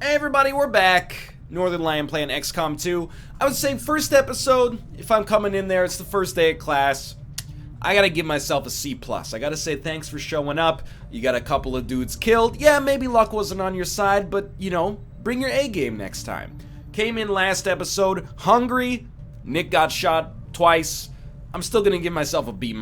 Hey everybody, we're back. Northernlion playing XCOM 2. I would say first episode, if I'm coming in there, it's the first day of class. I gotta give myself a C+. I gotta say thanks for showing up. You got a couple of dudes killed. Yeah, maybe luck wasn't on your side, but, you know, bring your A game next time. Came in last episode, hungry. Nick got shot twice. I'm still gonna give myself a B-.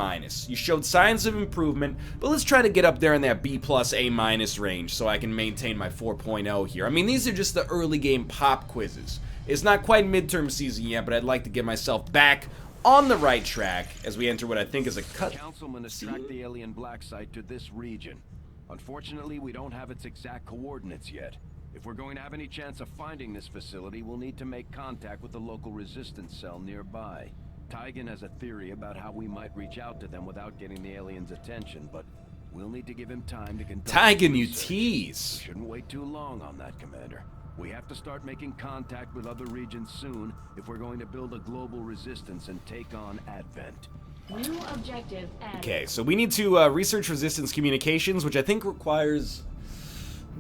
You showed signs of improvement, but let's try to get up there in that B+, A- range so I can maintain my 4.0 here. I mean, these are just the early game pop quizzes. It's not quite midterm season yet, but I'd like to get myself back on the right track as we enter what I think is a cut. Councilman has tracked the alien black site to this region. Unfortunately, we don't have its exact coordinates yet. If we're going to have any chance of finding this facility, we'll need to make contact with the local resistance cell nearby. Tygan has a theory about how we might reach out to them without getting the aliens' attention, but we'll need to give him time to conduct Tygan, you research. tease. We shouldn't wait too long on that, Commander. We have to start making contact with other regions soon if we're going to build a global resistance and take on Advent. New objective added. Okay, so we need to research resistance communications, which I think requires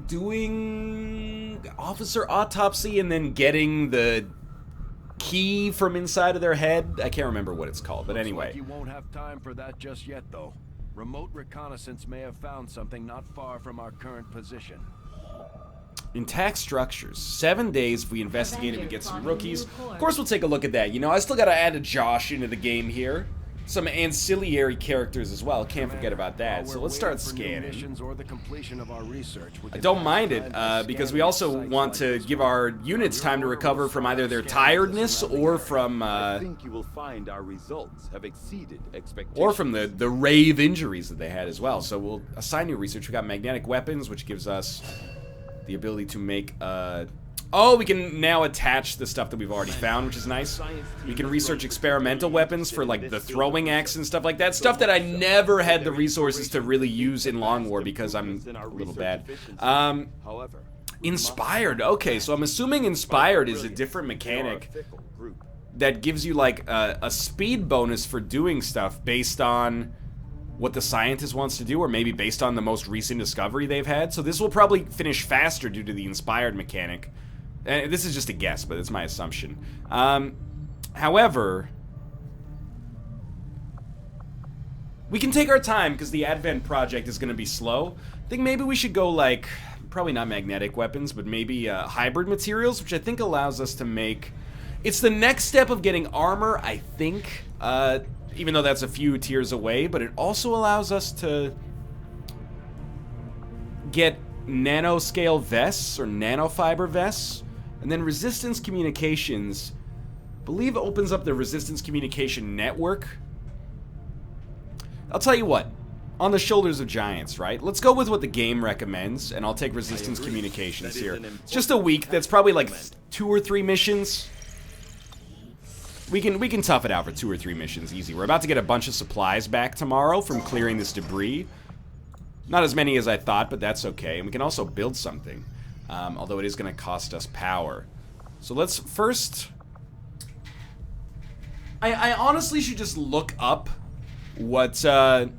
doing officer autopsy and then getting the key from inside of their head. I can't remember what it's called, but anyway. Looks like you won't have time for that just yet, though. Remote reconnaissance may have found something not far from our current position. Intact structures. 7 days if we investigate it and get some rookies. Of course we'll take a look at that. You know, I still gotta add a Josh into the game here. Some ancillary characters as well. Can't forget about that. So let's start scanning. Or the completion of our research, I don't mind it, because we also want to give our units time to recover from either their tiredness or from I think you will find our results have exceeded expectations. or from the rave injuries that they had as well. So we'll assign new research. We got magnetic weapons, which gives us the ability to make oh, we can now attach the stuff that we've already found, which is nice. We can research experimental weapons for, like, the throwing axe and stuff like that. Stuff that I never had the resources to really use in Long War because I'm a little bad. Inspired. Okay, so I'm assuming Inspired is a different mechanic that gives you, like, a speed bonus for doing stuff based on what the scientist wants to do, or maybe based on the most recent discovery they've had. So this will probably finish faster due to the Inspired mechanic. And this is just a guess, but it's my assumption. However, we can take our time because the Advent project is going to be slow. I think maybe we should go, like, probably not magnetic weapons, but maybe hybrid materials, which I think allows us to make... It's the next step of getting armor, I think, even though that's a few tiers away, but it also allows us to get nanoscale vests or nanofiber vests. And then resistance communications, I believe, opens up the resistance communication network. I'll tell you what, on the shoulders of giants, right? Let's go with what the game recommends, and I'll take resistance communications here. It's just a week. That's probably like 2 or 3 missions. We can tough it out for 2 or 3 missions, easy. We're about to get a bunch of supplies back tomorrow from clearing this debris. Not as many as I thought, but that's okay. And we can also build something. Although it is going to cost us power. So let's first... I honestly should just look up what a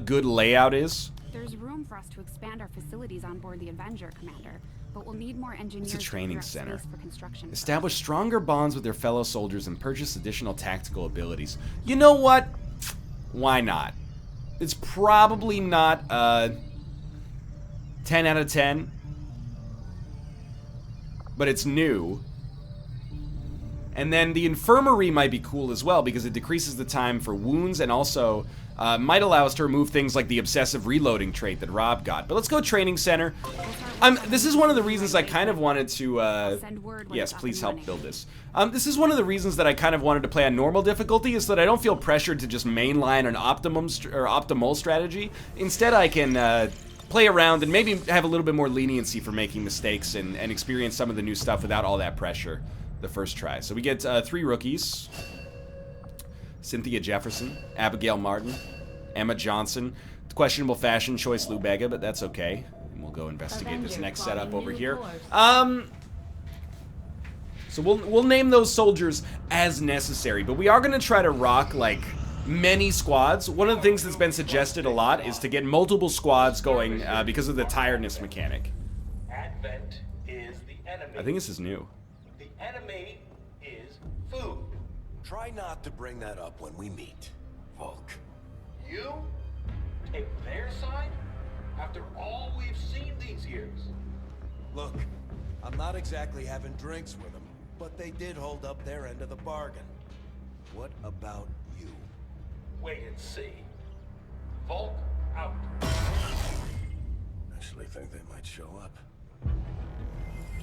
good layout is. There's room for us to expand our facilities on board the Avenger, Commander, but we'll need more engineers. It's a training to clear center. space for construction. Establish stronger bonds with their fellow soldiers and purchase additional tactical abilities. You know what? Why not? It's probably not 10 out of 10. But it's new. And then the infirmary might be cool as well because it decreases the time for wounds and also might allow us to remove things like the obsessive reloading trait that Rob got. But let's go training center. This is one of the reasons I kind of wanted to... yes, please help build this. This is one of the reasons that I kind of wanted to play on normal difficulty is that I don't feel pressured to just mainline an optimal strategy. Instead, I can... play around and maybe have a little bit more leniency for making mistakes and experience some of the new stuff without all that pressure the first try. So we get 3 rookies. Cynthia Jefferson, Abigail Martin, Emma Johnson. Questionable fashion choice Lou Bega, but that's okay. And we'll go investigate this next setup over here. So we'll name those soldiers as necessary, but we are going to try to rock, like, many squads. One of the things that's been suggested a lot is to get multiple squads going because of the tiredness mechanic. Advent is the enemy. I think this is new. The enemy is food. Try not to bring that up when we meet, Volk. You take their side after all we've seen these years. Look, I'm not exactly having drinks with them, but they did hold up their end of the bargain. What about you? Wait and see. Volk out. Actually think they might show up.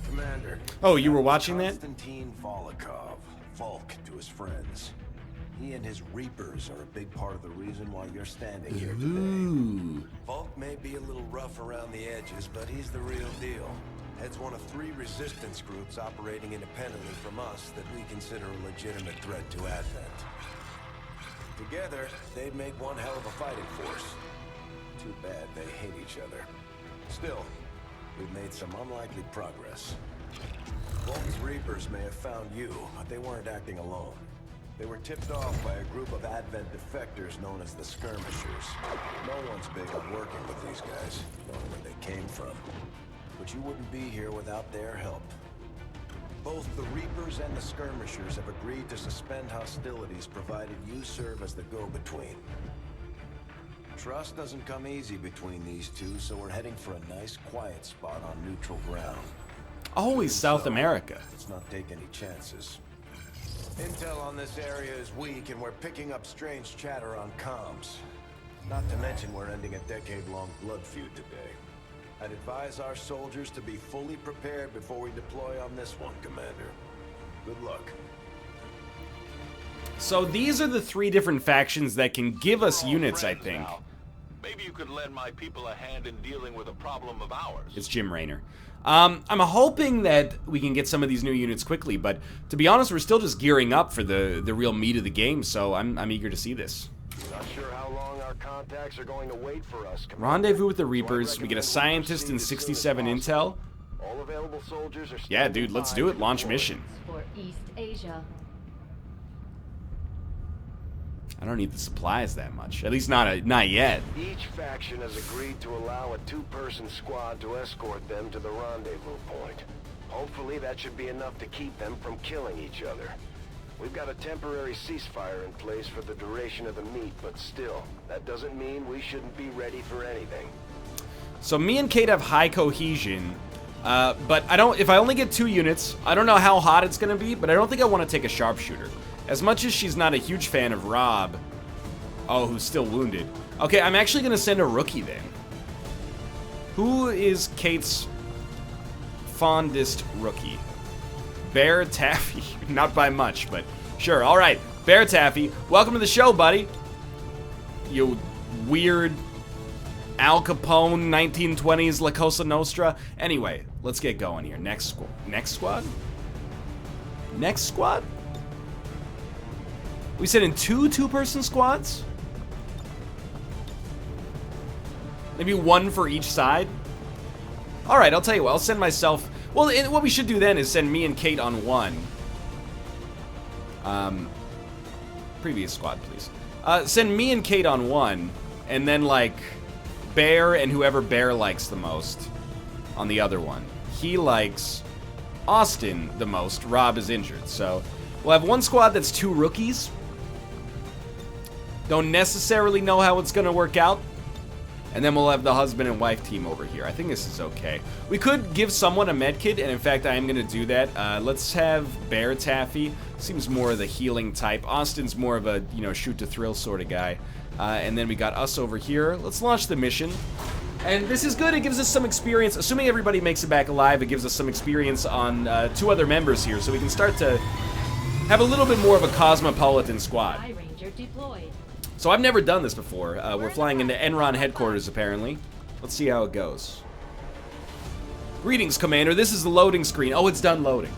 Commander. Oh, you were watching that? Konstantin Volokov. Volk to his friends. He and his Reapers are a big part of the reason why you're standing here today. Ooh. Volk may be a little rough around the edges, but he's the real deal. Heads one of 3 resistance groups operating independently from us that we consider a legitimate threat to Advent. Together, they'd make one hell of a fighting force. Too bad they hate each other. Still, we've made some unlikely progress. Volk's Reapers may have found you, but they weren't acting alone. They were tipped off by a group of Advent defectors known as the Skirmishers. No one's big on working with these guys, knowing where they came from. But you wouldn't be here without their help. Both the Reapers and the Skirmishers have agreed to suspend hostilities provided you serve as the go-between. Trust doesn't come easy between these two, so we're heading for a nice, quiet spot on neutral ground. Always South America. Let's not take any chances. Intel on this area is weak, and we're picking up strange chatter on comms. Not to mention we're ending a decade-long blood feud today. I'd advise our soldiers to be fully prepared before we deploy on this one, Commander. Good luck. So these are the 3 different factions that can give us units, I think. Now. Maybe you could lend my people a hand in dealing with a problem of ours. It's Jim Raynor. I'm hoping that we can get some of these new units quickly, but to be honest, we're still just gearing up for the real meat of the game, so I'm eager to see this. Not sure how long our contacts are going to wait for us, Commander. Rendezvous with the Reapers. We get a scientist and 67 intel. All available soldiers are Yeah, dude, let's do it. Launch mission. For East Asia. I don't need the supplies that much. At least not yet. Each faction has agreed to allow a 2-person squad to escort them to the rendezvous point. Hopefully that should be enough to keep them from killing each other. We've got a temporary ceasefire in place for the duration of the meet, but still, that doesn't mean we shouldn't be ready for anything. So me and Kate have high cohesion, but I don't. If I only get 2 units, I don't know how hot it's gonna be, but I don't think I want to take a sharpshooter. As much as she's not a huge fan of Rob, who's still wounded. Okay, I'm actually gonna send a rookie then. Who is Kate's fondest rookie? Bear Taffy. Not by much, but sure. All right, Bear Taffy, welcome to the show, buddy. You weird Al Capone 1920s La Cosa Nostra. Anyway, let's get going here. Next squad. Next squad? We said in 2-person squads? Maybe 1 for each side? All right, I'll tell you what. I'll send myself. Well, what we should do then is send me and Kate on 1. Previous squad, please. Send me and Kate on 1, and then, like, Bear and whoever Bear likes the most on the other one. He likes Austin the most. Rob is injured, so we'll have 1 squad that's 2 rookies. Don't necessarily know how it's gonna work out. And then we'll have the husband and wife team over here. I think this is okay. We could give someone a medkit, and in fact, I am going to do that. Let's have Bear Taffy. Seems more of the healing type. Austin's more of a, shoot-to-thrill sort of guy. And then we got us over here. Let's launch the mission. And this is good. It gives us some experience. Assuming everybody makes it back alive, it gives us some experience on 2 other members here, so we can start to have a little bit more of a cosmopolitan squad. Sky Ranger deployed. So I've never done this before. We're flying into Enron headquarters, apparently. Let's see how it goes. Greetings, Commander. This is the loading screen. Oh, it's done loading.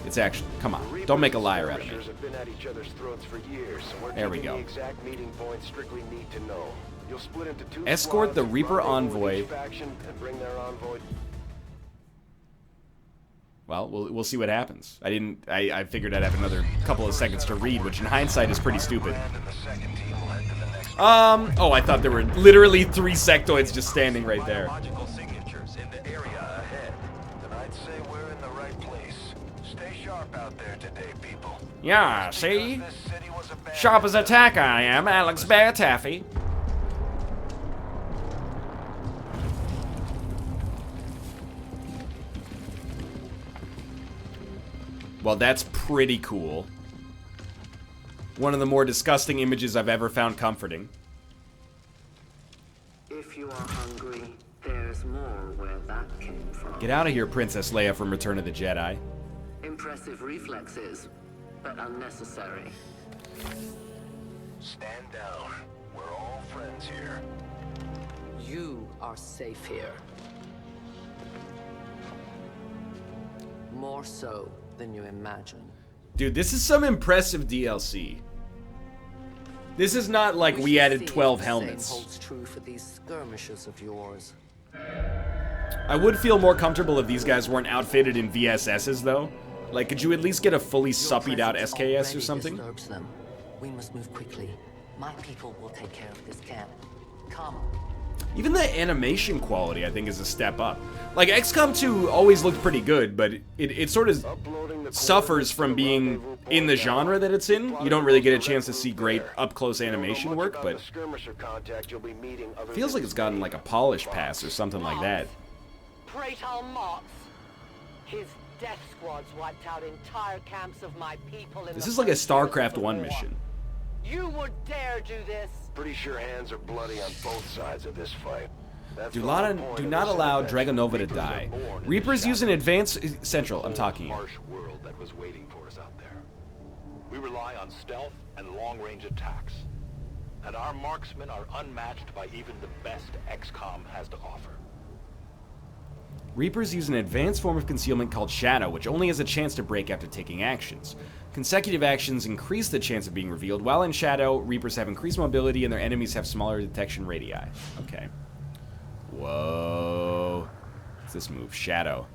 It's actually... Come on. Don't make a liar out of me. Have been at each other's throats for years, so we're there we go. The exact meeting points strictly need to know. You'll split into 2 escort the Reaper envoy. Faction and bring their envoy. Well, we'll see what happens. I figured I'd have another couple of seconds to read, which in hindsight is pretty stupid. Oh, I thought there were literally 3 sectoids just standing right there. Signatures in the area ahead. Then I'd say we're in the right place. Stay sharp out there today, people. Yeah, see? This city was abandoned. Sharp as a tack I am, Alex Bear Taffy. Well, that's pretty cool. One of the more disgusting images I've ever found comforting. If you are hungry, there's more where that came from. Get out of here, Princess Leia from Return of the Jedi. Impressive reflexes, but unnecessary. Stand down. We're all friends here. You are safe here. More so than you imagine. Dude, this is some impressive DLC. This is not like we added 12 helmets. Same holds true for these skirmishers of yours. I would feel more comfortable if these guys weren't outfitted in VSSs, though. Like, could you at least get a fully suppied out SKS or something? Them. We must move quickly. My people will take care of this camp. Come. Even the animation quality, I think, is a step up. Like, XCOM 2 always looked pretty good, but it sort of suffers from being in the genre that it's in. You don't really get a chance to see great up-close animation work, but feels like it's gotten like a polish pass or something like that. Praetor Mott's. His death squads wiped out entire camps of my people in This the is like a first years of StarCraft the 1 war. mission. You would dare do this? Pretty sure hands are bloody on both sides of this fight. Do not allow Dragonova to die. Reapers use an advanced... Central, I'm talking here. Harsh world that was waiting for us out there. We rely on stealth and long-range attacks. And our marksmen are unmatched by even the best XCOM has to offer. Reapers use an advanced form of concealment called Shadow, which only has a chance to break after taking actions. Consecutive actions increase the chance of being revealed, while in Shadow, Reapers have increased mobility and their enemies have smaller detection radii. Okay. Whoa. What's this move? Shadow.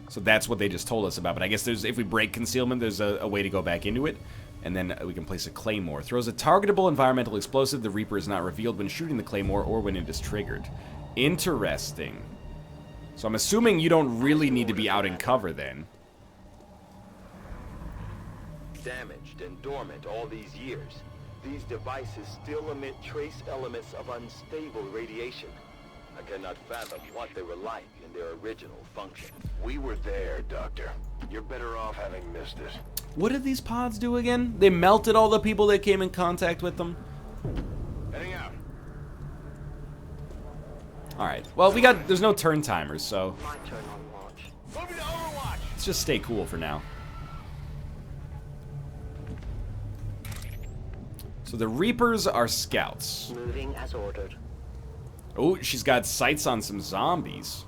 So that's what they just told us about, but I guess if we break concealment, there's a way to go back into it. And then we can place a Claymore. Throws a targetable environmental explosive. The Reaper is not revealed when shooting the Claymore or when it is triggered. Interesting. So I'm assuming you don't really need to be out in cover then. Damaged and dormant all these years, these devices still emit trace elements of unstable radiation. I cannot fathom what they were like in their original function. We were there, Doctor. You're better off having missed it. What did these pods do again? They melted all the people that came in contact with them? Heading out. Alright. Well, there's no turn timers, so My turn on watch. Moving to Overwatch. let's just stay cool for now. So the Reapers are scouts. Moving as ordered. Oh, she's got sights on some zombies.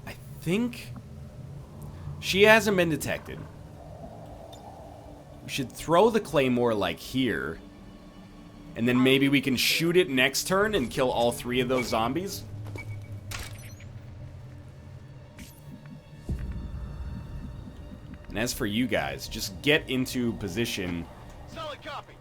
I think she hasn't been detected. We should throw the Claymore like here. And then maybe we can shoot it next turn and kill all 3 of those zombies. And as for you guys, just get into position Solid copy.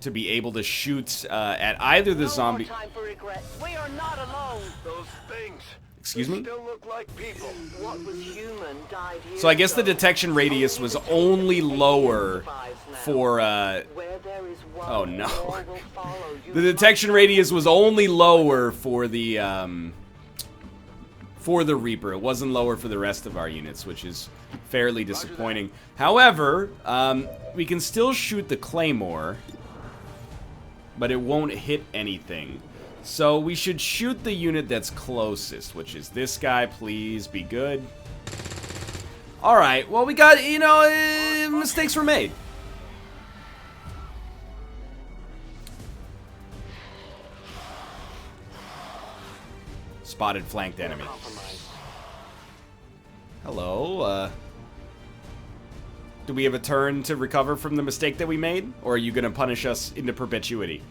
to be able to shoot at either the zombie... No more time for regret. We are not alone. Those things. Excuse they me? Still look like people. What was human died years So I guess the ago. detection radius was only lower Survives now. for... Where there is one, Oh, no. all will follow. You The detection radius was only lower for the Reaper. It wasn't lower for the rest of our units, which is fairly disappointing. However, we can still shoot the Claymore, but it won't hit anything. So we should shoot the unit that's closest, which is this guy. Please be good. Alright, well, we got, mistakes were made. Spotted flanked enemy. Hello, do we have a turn to recover from the mistake that we made? Or are you gonna punish us into perpetuity?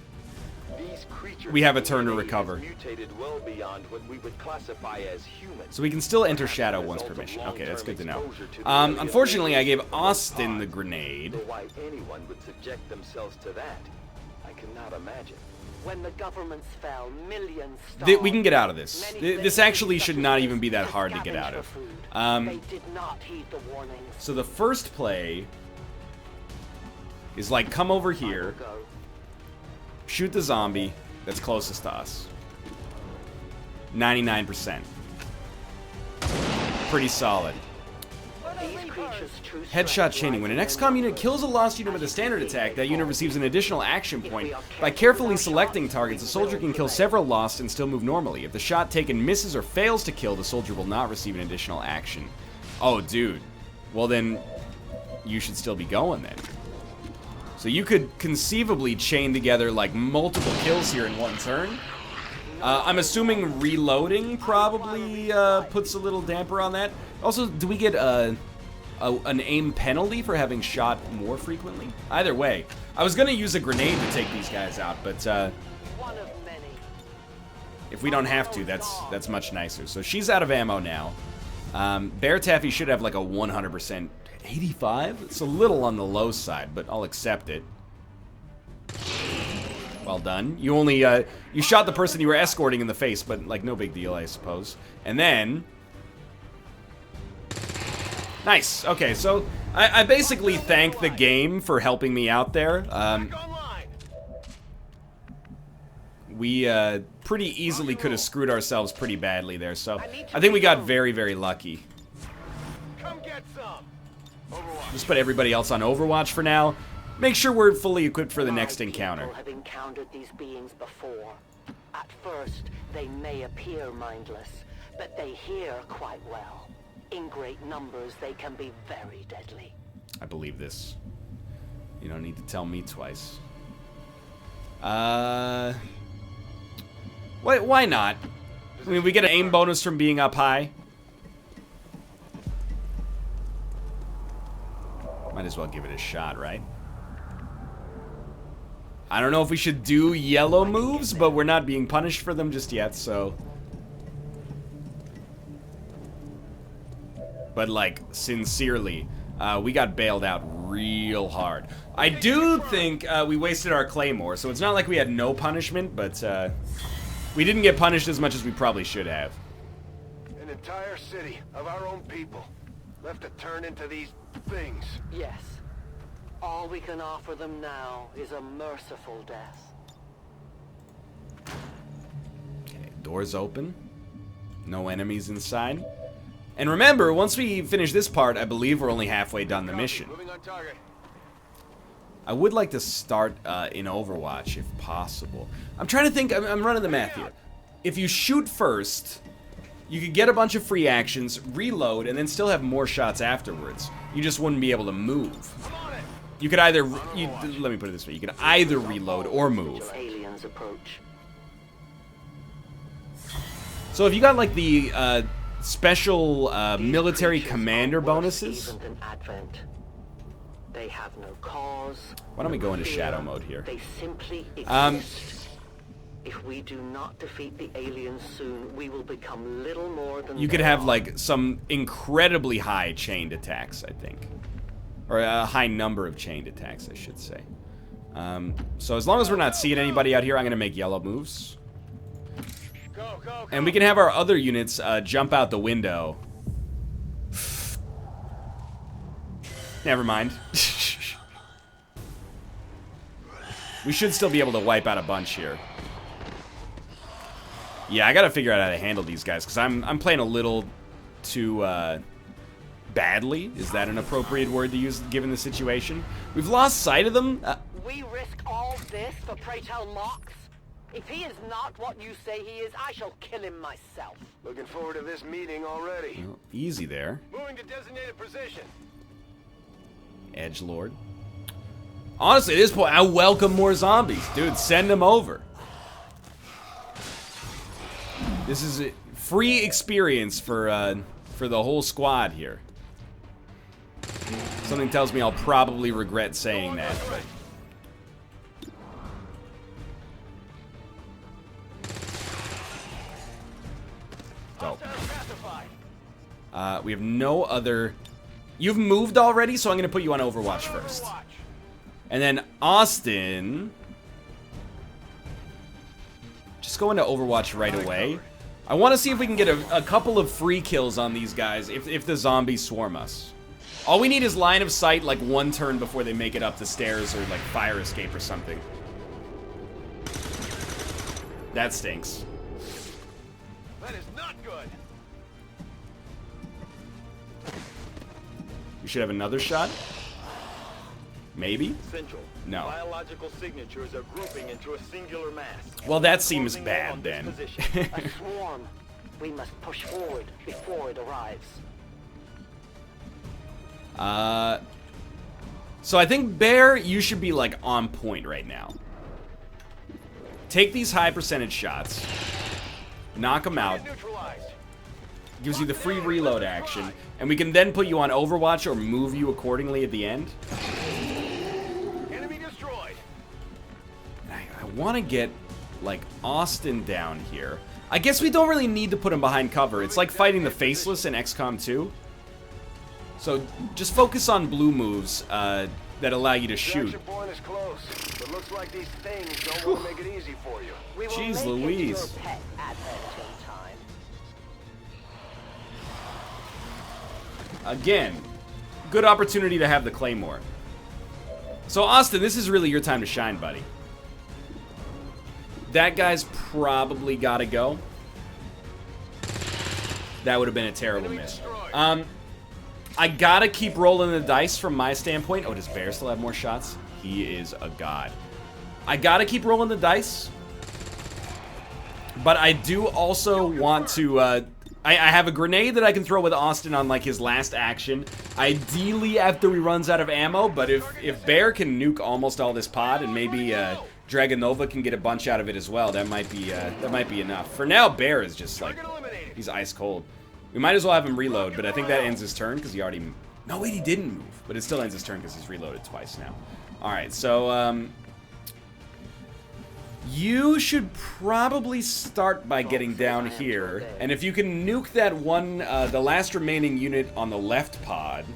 These creatures we have a turn to recover. mutated well beyond what we would classify as human. So we can still enter Shadow once per mission. Okay, that's good to know. Unfortunately, I gave Austin the grenade. So why anyone would subject themselves to that, I cannot imagine. When the governments fell, millions starved. We can get out of this. Many This actually should not even be that hard to get out of. They did not heed the warnings. So the first play is like, come over here, Go. shoot the zombie that's closest to us. 99%. Pretty solid. These creatures' true Headshot strength chaining. lies When in an their XCOM unit numbers. kills a lost unit with a standard attack, that unit receives an additional action point. By carefully selecting targets, a soldier can kill several lost and still move normally. If the shot taken misses or fails to kill, the soldier will not receive an additional action. Oh, dude. Well, then, you should still be going then. So you could conceivably chain together, like, multiple kills here in one turn. I'm assuming reloading probably puts a little damper on that. Also, do we get an aim penalty for having shot more frequently? Either way, I was gonna use a grenade to take these guys out, but One of many. if we don't have to, that's much nicer. So she's out of ammo now. Bear Taffy should have like a 100%. 85? It's a little on the low side, but I'll accept it. Well done. You only, you shot the person you were escorting in the face, but, like, no big deal, I suppose. And then... Nice. Okay, so I basically thank the game for helping me out there. We, pretty easily could have screwed ourselves pretty badly there, so I think we got very, very lucky. Come get some. Just put everybody else on Overwatch for now. Make sure we're fully equipped for the next encounter. People have encountered these beings before. At first, they may appear mindless, but they hear quite well. In great numbers, they can be very deadly. I believe this. You don't need to tell me twice. Why not? I mean, we get an aim bonus from being up high. Might as well give it a shot, right? I don't know if we should do yellow moves, but we're not being punished for them just yet, so... But, like, sincerely, we got bailed out real hard. I do think we wasted our claymore, so it's not like we had no punishment, but we didn't get punished as much as we probably should have. An entire city of our own people left to turn into these things. Yes. All we can offer them now is a merciful death. Okay, doors open. No enemies inside. And remember, once we finish this part, I believe we're only halfway done the mission. Moving on target. I would like to start in Overwatch, if possible. I'm trying to think, I'm running the math here. If you shoot first, you could get a bunch of free actions, reload, and then still have more shots afterwards. You just wouldn't be able to move. You could either, let me put it this way, you could either reload or move. Aliens approach. So if you got like the special military commander bonuses. Even than Advent. They have no cause. Why don't we go into fear. shadow mode here? They simply exist. If we do not defeat the aliens soon, we will become little more than You could they have are. like some incredibly high chained attacks, I think. Or a high number of chained attacks, I should say. So as long as we're not seeing anybody out here, I'm going to make yellow moves. Go, go, go. And we can have our other units jump out the window. Never mind. We should still be able to wipe out a bunch here. Yeah, I gotta figure out how to handle these guys, because I'm playing a little too badly. Is that an appropriate word to use given the situation? We've lost sight of them. We risk all this for pray tell Mox? If he is not what you say he is, I shall kill him myself. Looking forward to this meeting already. Well, easy there. Moving to designated position. Edgelord. Honestly, at this point, I welcome more zombies. Dude, send them over. This is a free experience for the whole squad here. Something tells me I'll probably regret saying that, but... We have no other... You've moved already, so I'm going to put you on Overwatch first. And then Austin... Just go into Overwatch right away. I want to see if we can get a couple of free kills on these guys if the zombies swarm us. All we need is line of sight, like 1 turn before they make it up the stairs or like fire escape or something. That stinks. That is not good. We should have another shot. Maybe? Central. No. Biological signatures are grouping into a singular mass. Well, that seems Closing in bad on this then. position. A swarm. We must push forward before it arrives. So I think Bear, you should be like on point right now. Take these high percentage shots. Knock them out. Gives you the free reload action. And we can then put you on Overwatch or move you accordingly at the end. Enemy destroyed. I want to get, like, Austin down here. I guess we don't really need to put him behind cover. It's like fighting the Faceless in XCOM 2. So just focus on blue moves that allow you to shoot. Point is close. It looks like these things don't want to make it easy for you. We will Jeez make Louise. it your pet advent in time. Again, good opportunity to have the Claymore. So Austin, this is really your time to shine, buddy. That guy's probably got to go. That would have been a terrible miss. I gotta keep rolling the dice from my standpoint. Oh, does Bear still have more shots? He is a god. I gotta keep rolling the dice. But I do also want to... I have a grenade that I can throw with Austin on, like, his last action. Ideally after he runs out of ammo, but if Bear can nuke almost all this pod and maybe Dragonova can get a bunch out of it as well, that might be enough. For now, Bear is just, like, he's ice cold. We might as well have him reload, but I think that ends his turn because he already... No, wait, he didn't move. But it still ends his turn because he's reloaded twice now. Alright, so, you should probably start by getting down here. And if you can nuke that one, the last remaining unit on the left pod,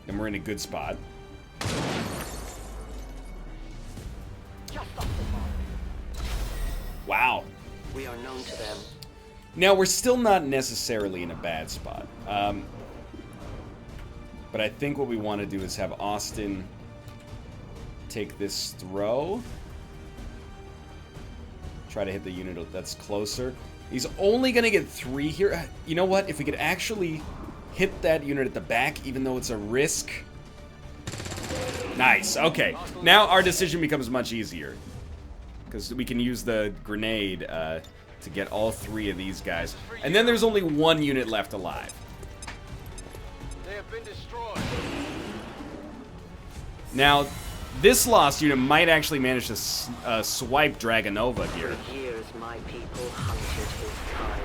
then we're in a good spot. Wow. We are known to them. Now, we're still not necessarily in a bad spot. But I think what we want to do is have Austin take this throw. Try to hit the unit that's closer. He's only going to get 3 here. You know what? If we could actually hit that unit at the back, even though it's a risk. Nice. Okay. Now our decision becomes much easier. Because we can use the grenade to get all 3 of these guys. And then there's only 1 unit left alive. They have been destroyed. Now, this lost unit might actually manage to swipe Dragonova here. For years, my people hunted his kind.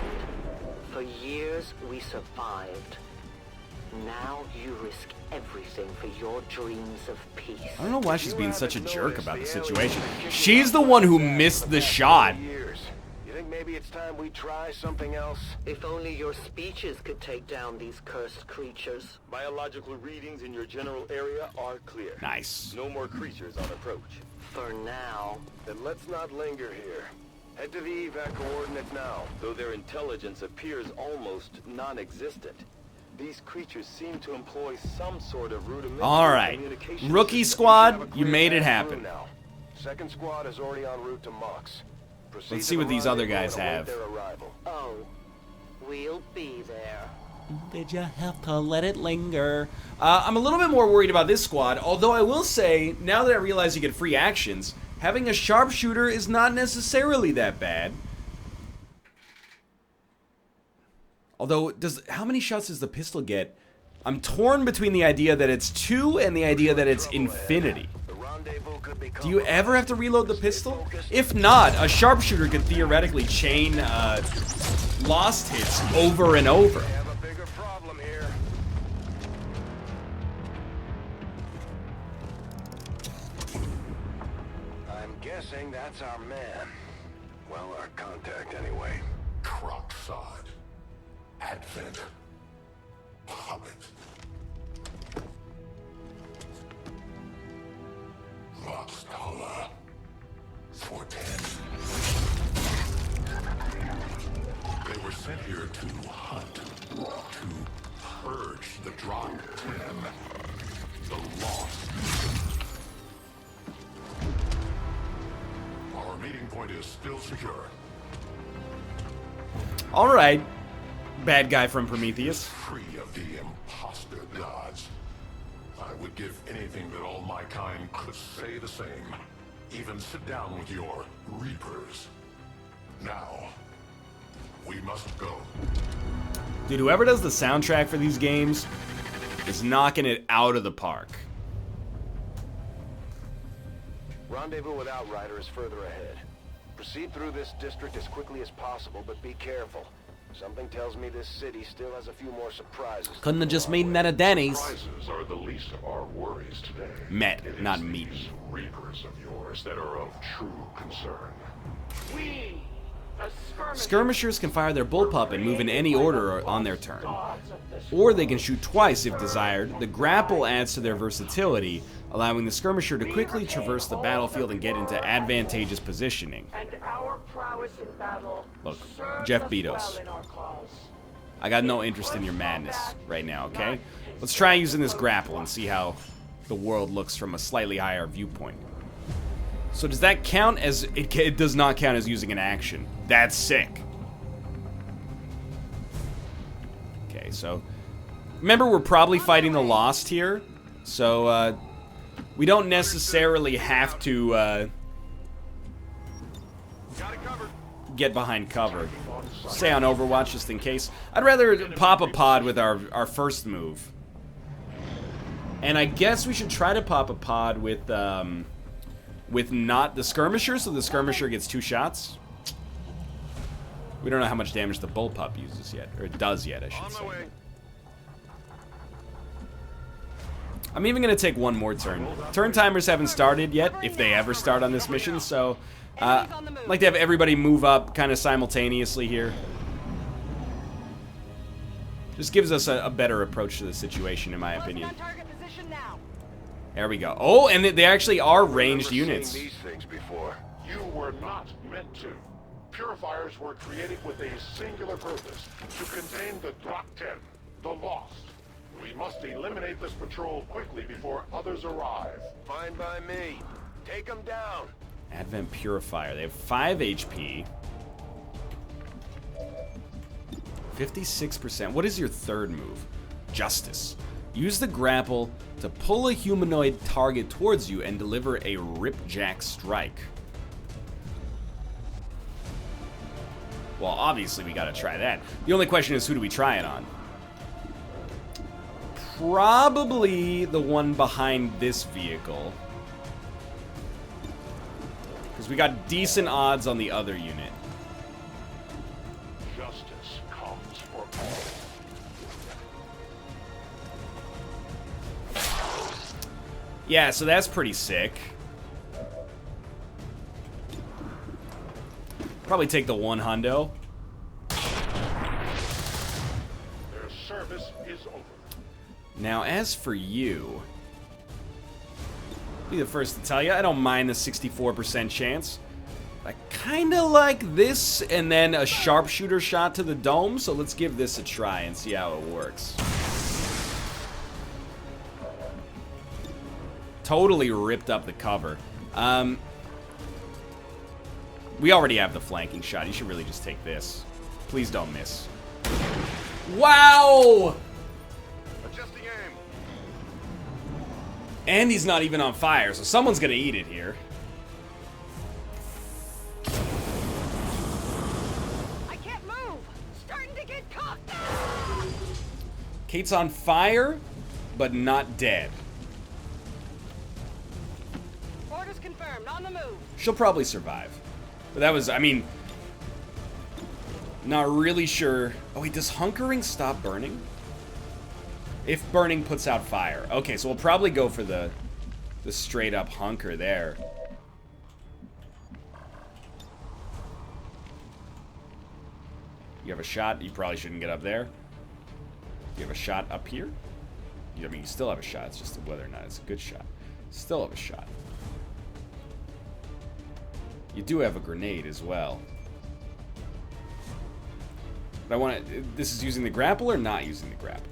For years, we survived. Now you risk everything for your dreams of peace. I don't know why she's being such a jerk about the situation. She's the one who missed the shot. You think maybe it's time we try something else? If only your speeches could take down these cursed creatures. Biological readings in your general area are clear. Nice. No more creatures on approach. For now. Then let's not linger here. Head to the evac coordinates now. Though their intelligence appears almost non-existent, these creatures seem to employ some sort of rudimentary Alright. communication Rookie system. squad, you made it happen. Now. Second squad is already en route to Mox. Proceed Let's to see the what these other rendezvous guys and await have. their arrival. Oh, we'll be there. Did you have to let it linger? I'm a little bit more worried about this squad, although I will say, now that I realize you get free actions, having a sharpshooter is not necessarily that bad. Although, how many shots does the pistol get? I'm torn between the idea that it's 2 and the idea that it's infinity. Do you ever have to reload the pistol? If not, a sharpshooter could theoretically chain lost hits over and over. We have a bigger problem here. I'm guessing that's our man. Well, our contact anyway. Crock sod. Advent puppet. Roxtala 410. They were sent here to hunt, to purge the Drop 10, the Lost. Our meeting point is still secure. All right, bad guy from Prometheus. Free of the imposter gods. I would give anything that all my kind could say the same. Even sit down with your Reapers. Now, we must go. Dude, whoever does the soundtrack for these games is knocking it out of the park. Rendezvous with Outrider is further ahead. Proceed through this district as quickly as possible, but be careful. Something tells me this city still has a few more surprises. Couldn't have just made that at Denny's. Surprises are the least of our worries today. Met, It not is meat. these Reapers of yours that are of true concern. We, the Skirmishers can fire their bullpup and move in any order on their turn. Or they can shoot twice if desired. The grapple adds to their versatility, allowing the skirmisher to quickly traverse the battlefield and get into advantageous positioning. and our prowess in battle. Look, serves Jeff us Bezos. well in our cause. I got no interest in your madness right now, okay? Let's try using this grapple and see how the world looks from a slightly higher viewpoint. So does that count as... It does not count as using an action. That's sick. Okay, so... Remember, we're probably fighting the Lost here. So, we don't necessarily have to, get behind cover. Stay on Overwatch just in case. I'd rather pop a pod with our first move. And I guess we should try to pop a pod with not the Skirmisher, so the Skirmisher gets 2 shots. We don't know how much damage the bullpup uses yet, or it does yet, I should say. I'm even going to take one more turn. Turn timers haven't started yet, if they ever start on this mission, so I'd like to have everybody move up kind of simultaneously here. Just gives us a better approach to the situation, in my opinion. There we go. Oh, and they actually are ranged units. Seen these things before. You were not meant to. Purifiers were created with a singular purpose, to contain the Drop 10, the Lost. We must eliminate this patrol quickly before others arrive. Fine by me. Take them down. Advent Purifier. They have 5 HP. 56%. What is your third move? Justice. Use the grapple to pull a humanoid target towards you and deliver a Ripjack strike. Well, obviously we gotta try that. The only question is, who do we try it on? Probably the one behind this vehicle. Because we got decent odds on the other unit. Justice comes for all. Yeah, so that's pretty sick. Probably take the 1 hundo. Their service is over. Now, as for you, I'll be the first to tell you, I don't mind the 64% chance. I kind of like this and then a sharpshooter shot to the dome, so let's give this a try and see how it works. Totally ripped up the cover. We already have the flanking shot. You should really just take this. Please don't miss. Wow! Adjusting aim. And he's not even on fire, so someone's gonna eat it here. I can't move. Starting to get cocked. Kate's on fire, but not dead. Orders confirmed. On the move. She'll probably survive. But that was, I mean, not really sure. Oh wait, does hunkering stop burning? If burning puts out fire. Okay, so we'll probably go for the straight up hunker there. You have a shot. You probably shouldn't get up there. You have a shot up here. I mean, you still have a shot. It's just whether or not it's a good shot. Still have a shot. You do have a grenade as well. But I want to... This is using the grapple or not using the grapple?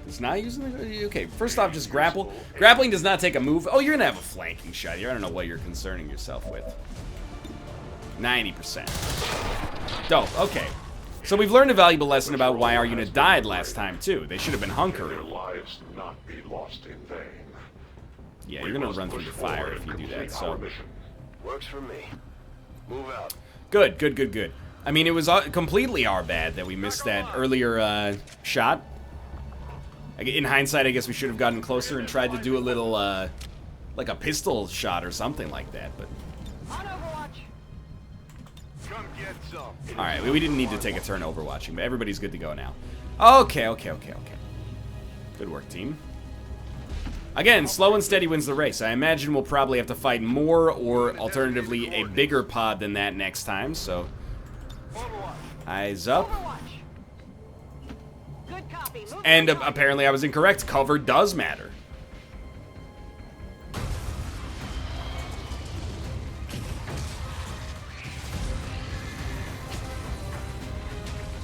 It's not using the... Okay, first off, just grapple. Grappling does not take a move. Oh, you're going to have a flanking shot here. I don't know what you're concerning yourself with. 90%. Dope, okay. So we've learned a valuable lesson about why our unit died last time, too. They should have been hunkering. Their lives not be lost in vain. Yeah, you're going to run through the fire if you do that, so... Works for me. Move out. Good, good, good, good. I mean, it was completely our bad that we missed that earlier shot. In hindsight, I guess we should have gotten closer and tried to do a little, like a pistol shot or something like that, but... On Overwatch. Come get some. Alright, we didn't need to take a turn overwatching, but everybody's good to go now. Okay, okay, okay, okay. Good work, team. Again, slow and steady wins the race. I imagine we'll probably have to fight more or, alternatively, a bigger pod than that next time, so... Eyes up. Good copy. And apparently I was incorrect. Cover does matter.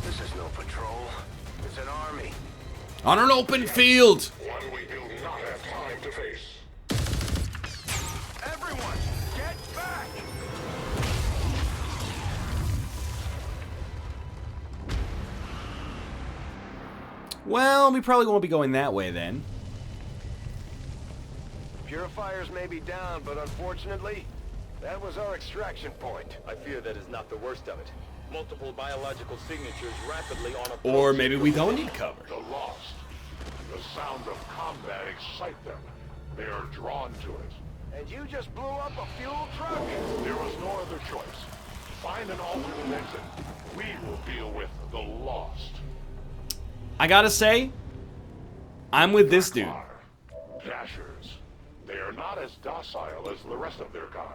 This is no patrol. It's an army. On an open field! One we do not have time to face. Everyone, get back! Well, we probably won't be going that way then. Purifiers may be down, but unfortunately, that was our extraction point. I fear that is not the worst of it. Multiple biological signatures rapidly on a... Or maybe we don't need cover. The lost. The sound of combat excite them. They are drawn to it. And you just blew up a fuel truck? There was no other choice. Find an alternate exit. We will deal with the lost. I gotta say, I'm with this dude. Dashers. They are not as docile as the rest of their kind.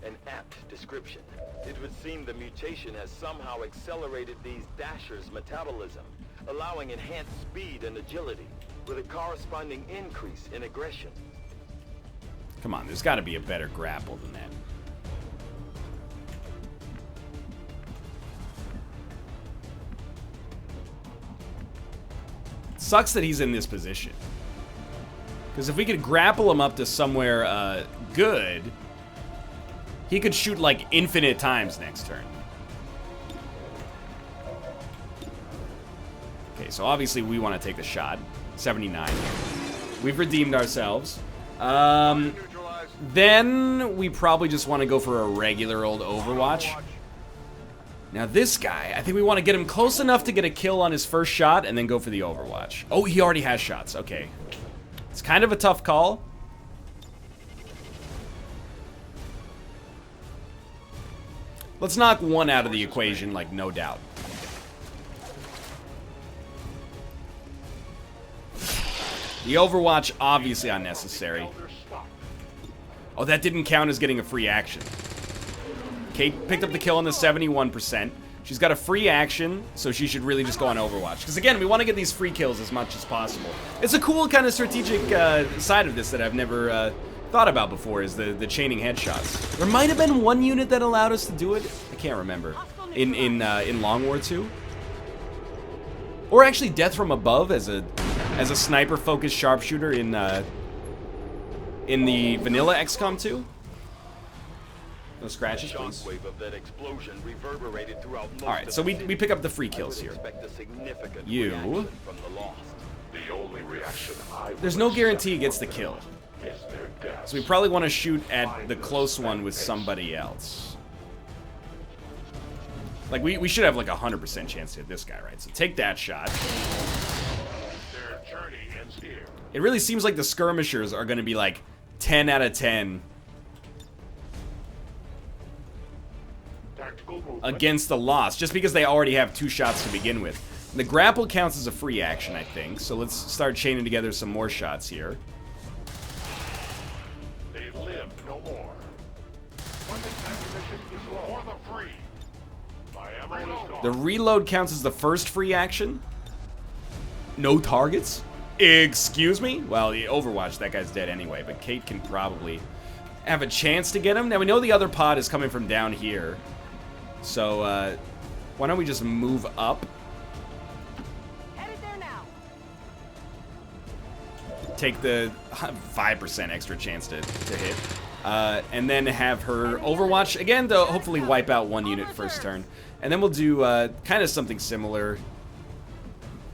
An apt description. It would seem the mutation has somehow accelerated these Dashers' metabolism, allowing enhanced speed and agility, with a corresponding increase in aggression. Come on, there's gotta be a better grapple than that. Sucks that he's in this position. Because if we could grapple him up to somewhere good, he could shoot like infinite times next turn. Okay, so obviously we want to take the shot. 79. We've redeemed ourselves. Then we probably just want to go for a regular old Overwatch. Now this guy, I think we want to get him close enough to get a kill on his first shot and then go for the Overwatch. Oh, he already has shots. Okay. It's kind of a tough call. Let's knock one out of the equation, like, no doubt. The Overwatch, obviously unnecessary. Oh, that didn't count as getting a free action. Kate picked up the kill on the 71%. She's got a free action, so she should really just go on Overwatch. Because again, we want to get these free kills as much as possible. It's a cool kind of strategic side of this that I've never thought about before, is the chaining headshots. There might have been one unit that allowed us to do it. I can't remember. In Long War 2. Or actually Death from Above as a sniper-focused sharpshooter in the vanilla XCOM 2. No scratches, please. Of that explosion reverberated throughout most Alright, so we pick up the free kills here. You. From the lost. The only reaction There's no guarantee he gets the kill. So we probably want to shoot at the close one with somebody else. Like, we should have like a 100% chance to hit this guy, right? So take that shot. Their journey ends here. It really seems like the Skirmishers are going to be like 10 out of 10 against the Lost, just because they already have 2 shots to begin with. The grapple counts as a free action, I think, so let's start chaining together some more shots here. They live no more. Weapons ammunition is for the free. My ammo is gone. The reload counts as the first free action. No targets? Excuse me? Well, the Overwatch, that guy's dead anyway, but Kate can probably have a chance to get him. Now, we know the other pod is coming from down here. So, why don't we just move up? Headed there now. Take the 5% extra chance to hit. And then have her Overwatch, again, to hopefully wipe out one unit first turn. And then we'll do kind of something similar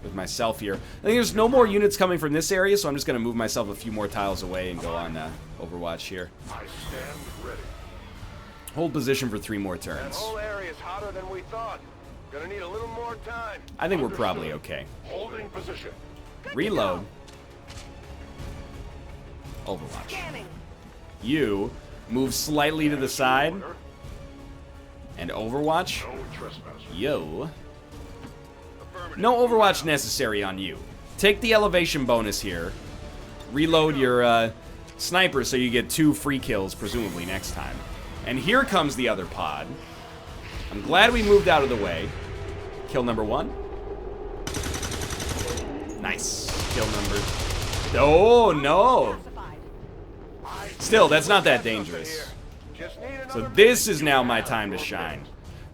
with myself here. I think there's no more units coming from this area, so I'm just going to move myself a few more tiles away and go on Overwatch here. I stand ready. Hold position for 3 more That turns. whole area's hotter than we thought. Gonna need a little more time. I think we're probably okay. Holding position. Reload. Overwatch. You move slightly to the side. And Overwatch. No trespassing. Yo. No Overwatch necessary on you. Take the elevation bonus here. Reload your sniper so you get 2 free kills, presumably, next time. And here comes the other pod. I'm glad we moved out of the way. Kill number 1. Nice. Kill number... Oh, no. Still, that's not that dangerous. So this is now my time to shine.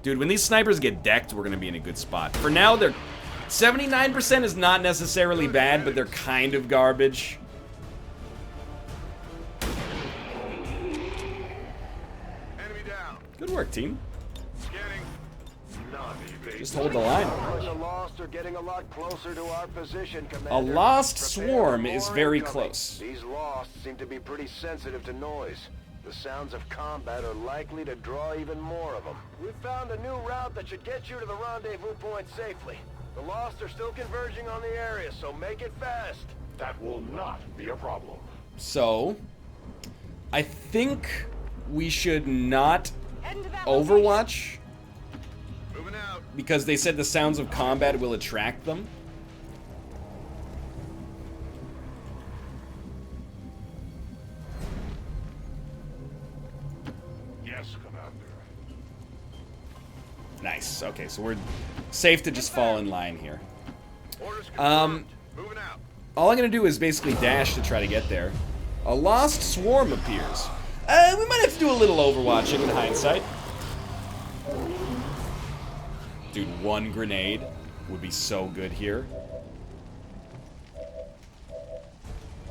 Dude, when these snipers get decked, we're going to be in a good spot. For now, they're... 79% is not necessarily bad, but they're kind of garbage. Enemy down. Good work, team. Scanning. Just hold the line. The Lost are getting a lot closer to our position, Commander. A lost Prepare swarm for is more very incoming. close. These Lost seem to be pretty sensitive to noise. The sounds of combat are likely to draw even more of them. We've found a new route that should get you to the rendezvous point safely. The Lost are still converging on the area, so make it fast. That will not be a problem. So, I think we should not Overwatch. Moving out. Because they said the sounds of combat will attract them. Yes, Commander. Nice. Okay, so we're safe to just fall in line here. Orders confirmed. Moving out. All I'm going to do is basically dash to try to get there. A lost swarm appears. We might have to do a little overwatching in hindsight. Dude, 1 grenade would be so good here.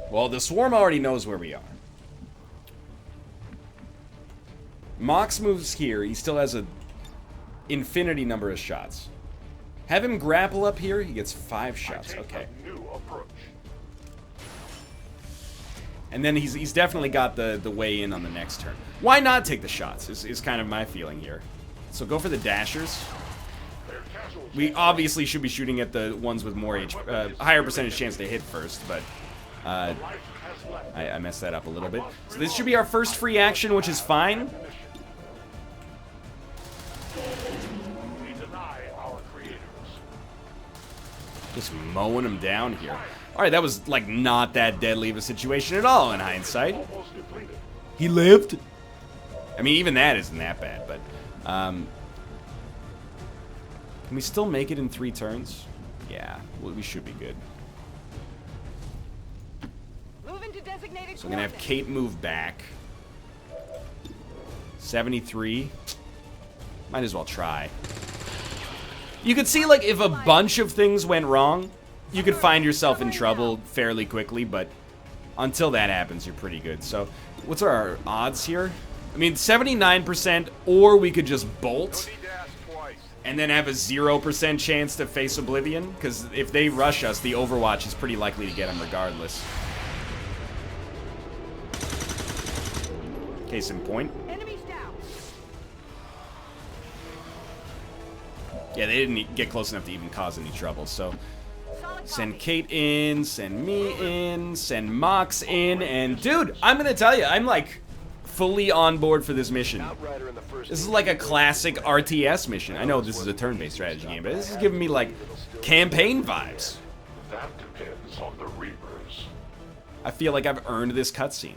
Well, the swarm already knows where we are. Mox moves here. He still has an infinity number of shots. Have him grapple up here. He gets 5 shots. Okay. New approach. And then he's definitely got the way in on the next turn. Why not take the shots is kind of my feeling here. So go for the dashers. We obviously should be shooting at the ones with more higher percentage chance to hit first, but I messed that up a little bit. So this should be our first free action, which is fine. We deny our creators. Just mowing them down here. Alright, that was like not that deadly of a situation at all in hindsight. Almost depleted. He lived? I mean, even that isn't that bad, but... can we still make it in 3 turns? Yeah, we should be good. Moving to designated So I'm gonna have Kate move back. 73. Might as well try. You could see, like, if a bunch of things went wrong, you could find yourself in trouble fairly quickly, but until that happens, you're pretty good. So, what's our odds here? I mean, 79%, or we could just bolt and then have a 0% chance to face Oblivion, because if they rush us, the Overwatch is pretty likely to get them regardless. Case in point. Enemies down. Yeah, they didn't get close enough to even cause any trouble, so... Send Kate in, send me in, send Mox in, and dude, I'm gonna tell you, I'm like fully on board for this mission. This is like a classic RTS mission. I know this is a turn-based strategy game, but this is giving me like campaign vibes. That depends on the Reapers. I feel like I've earned this cutscene.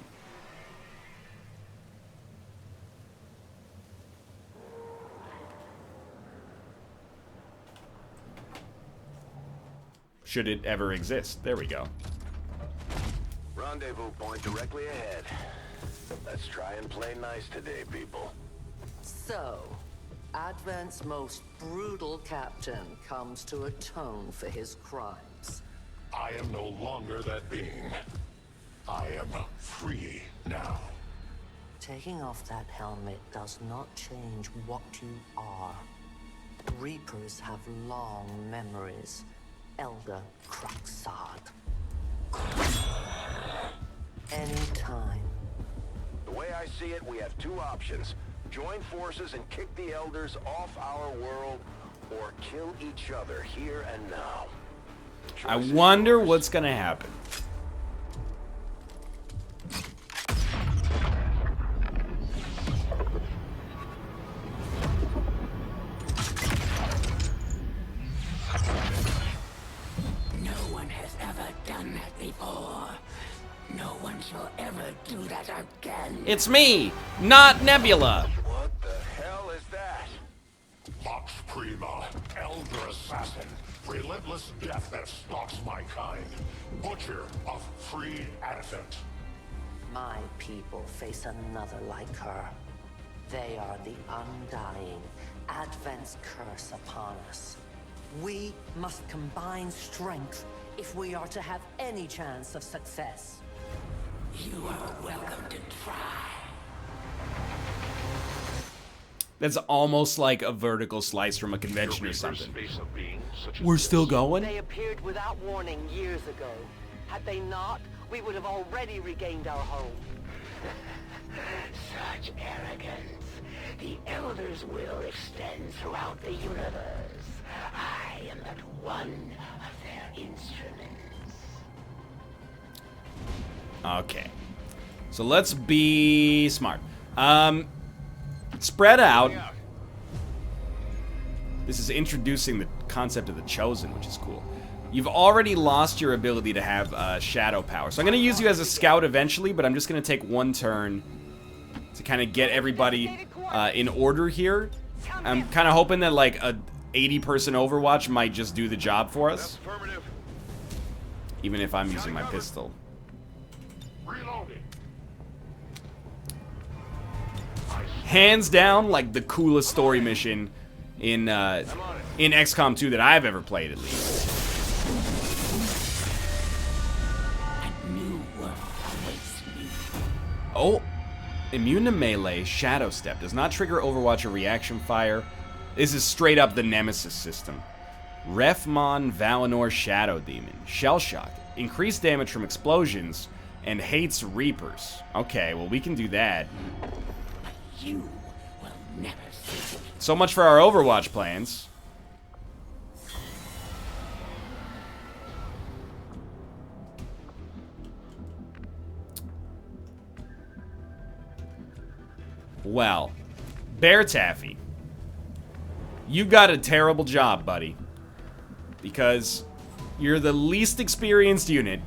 should it ever exist. There we go. Rendezvous point directly ahead. Let's try and play nice today, people. So, Advent's most brutal captain comes to atone for his crimes. I am no longer that being. I am free now. Taking off that helmet does not change what you are. Reapers have long memories. Elder Craxad. Anytime. The way I see it, we have two options. Join forces and kick the Elders off our world, or kill each other here and now. I wonder what's gonna happen. No one has ever done that before. No one shall ever do that again. It's me, not Nebula. What the hell is that? Vox Prima, Elder Assassin. Relentless death that stalks my kind. Butcher of free Advent. My people face another like her. They are the undying, Advent's curse upon us. We must combine strength if we are to have any chance of success. You are welcome to try. That's almost like a vertical slice from a convention or something. We're still going? They appeared without warning years ago. Had they not, we would have already regained our home. Such arrogance. The Elder's will extends throughout the universe. I am but one of their instruments. Okay. So let's be smart. Spread out. This is introducing the concept of the Chosen, which is cool. You've already lost your ability to have shadow power. So I'm going to use you as a scout eventually, but I'm just going to take one turn to kind of get everybody in order here. I'm kind of hoping that like a 80-person Overwatch might just do the job for us. Even if I'm using my pistol. Hands down, like the coolest story mission in XCOM 2 that I've ever played, at least. Oh, immune to melee, Shadow Step does not trigger Overwatch or reaction fire. This is straight up the Nemesis system. Refmon Valinor Shadow Demon, Shell Shock, increased damage from explosions, and hates Reapers. Okay, well we can do that. You will never see. So much for our Overwatch plans. Well, Bear Taffy, you got a terrible job, buddy. Because you're the least experienced unit.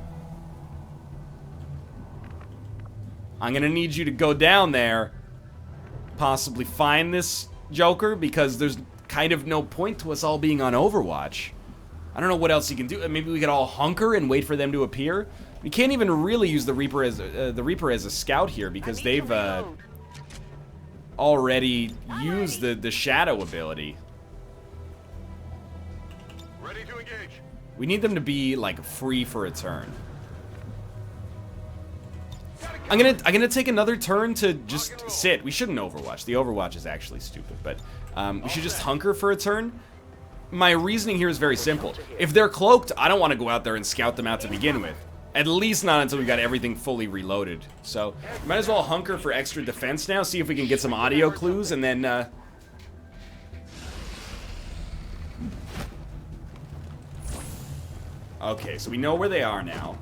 I'm gonna need you to go down there, possibly find this Joker, because there's kind of no point to us all being on Overwatch. I don't know what else you can do. Maybe we could all hunker and wait for them to appear. We can't even really use the Reaper as a scout here because they've already used the Shadow ability. Ready to engage. We need them to be like free for a turn. I'm gonna take another turn to just sit. We shouldn't Overwatch. The Overwatch is actually stupid, but we should just hunker for a turn. My reasoning here is very simple. If they're cloaked, I don't want to go out there and scout them out to begin with. At least not until we got everything fully reloaded. So, might as well hunker for extra defense now, see if we can get some audio clues, and then, okay, so we know where they are now.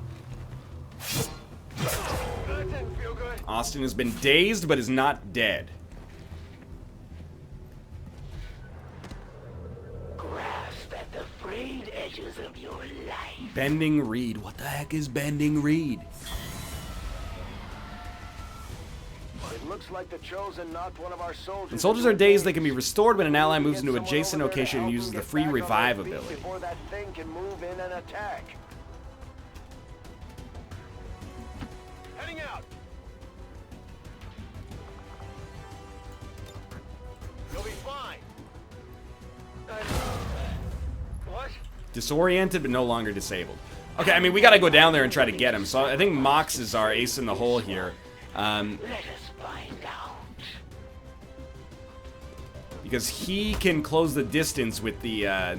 Austin has been dazed, but is not dead. Grasp at the frayed edges of your life. Bending Reed. What the heck is Bending Reed? Looks like the Chosen knocked one of our soldiers. When soldiers are dazed, they can be restored when an ally moves into an adjacent location and uses the free revive ability. Before that thing can move in and attack. Heading out. You'll be fine. What? Disoriented but no longer disabled. Okay, I mean, we gotta go down there and try to get him. So I think Mox is our ace in the hole here. Let us find out. Because he can close the distance with the,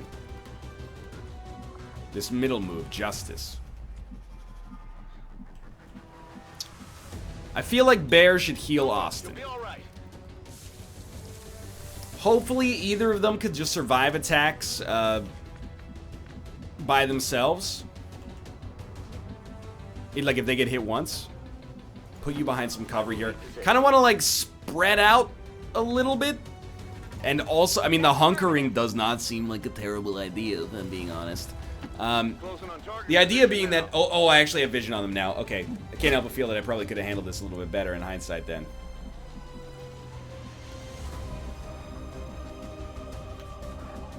this middle move, Justice. I feel like Bear should heal Austin. Hopefully either of them could just survive attacks, by themselves. Like if they get hit once. Put you behind some cover here. Kind of want to like spread out a little bit. And also, I mean, the hunkering does not seem like a terrible idea, if I'm being honest. The idea being that, oh, I actually have vision on them now. Okay, I can't help but feel that I probably could have handled this a little bit better in hindsight then.